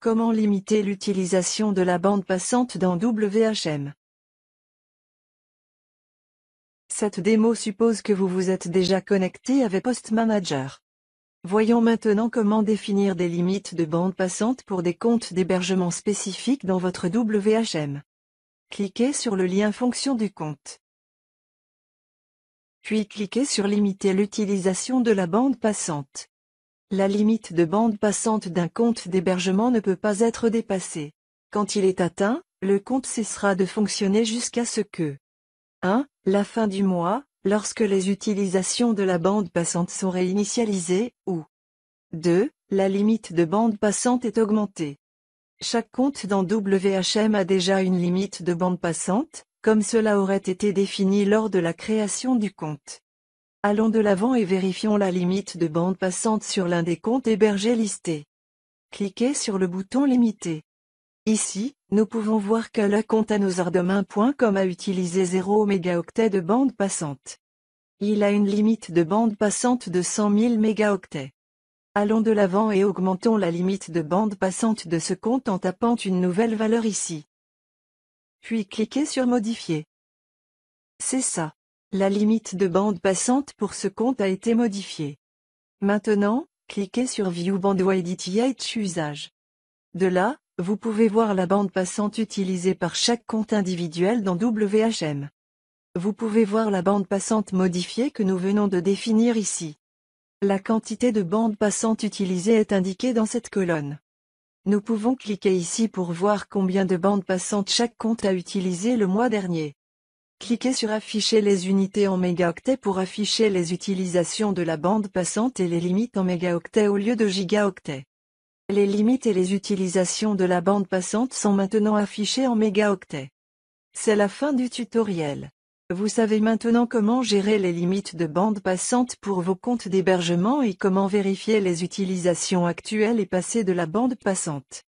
Comment limiter l'utilisation de la bande passante dans WHM? Cette démo suppose que vous vous êtes déjà connecté avec Post Manager. Voyons maintenant comment définir des limites de bande passante pour des comptes d'hébergement spécifiques dans votre WHM. Cliquez sur le lien fonction du compte. Puis cliquez sur Limiter l'utilisation de la bande passante. La limite de bande passante d'un compte d'hébergement ne peut pas être dépassée. Quand il est atteint, le compte cessera de fonctionner jusqu'à ce que 1. La fin du mois, lorsque les utilisations de la bande passante sont réinitialisées, ou 2. La limite de bande passante est augmentée. Chaque compte dans WHM a déjà une limite de bande passante, comme cela aurait été défini lors de la création du compte. Allons de l'avant et vérifions la limite de bande passante sur l'un des comptes hébergés listés. Cliquez sur le bouton Limiter. Ici, nous pouvons voir que le compte anotherdomain.com a utilisé 0 mégaoctets de bande passante. Il a une limite de bande passante de 100 000 mégaoctets. Allons de l'avant et augmentons la limite de bande passante de ce compte en tapant une nouvelle valeur ici. Puis cliquez sur Modifier. C'est ça. La limite de bande passante pour ce compte a été modifiée. Maintenant, cliquez sur View Bandwidth Usage. De là, vous pouvez voir la bande passante utilisée par chaque compte individuel dans WHM. Vous pouvez voir la bande passante modifiée que nous venons de définir ici. La quantité de bande passante utilisée est indiquée dans cette colonne. Nous pouvons cliquer ici pour voir combien de bandes passantes chaque compte a utilisé le mois dernier. Cliquez sur Afficher les unités en mégaoctets pour afficher les utilisations de la bande passante et les limites en mégaoctets au lieu de gigaoctets. Les limites et les utilisations de la bande passante sont maintenant affichées en mégaoctets. C'est la fin du tutoriel. Vous savez maintenant comment gérer les limites de bande passante pour vos comptes d'hébergement et comment vérifier les utilisations actuelles et passées de la bande passante.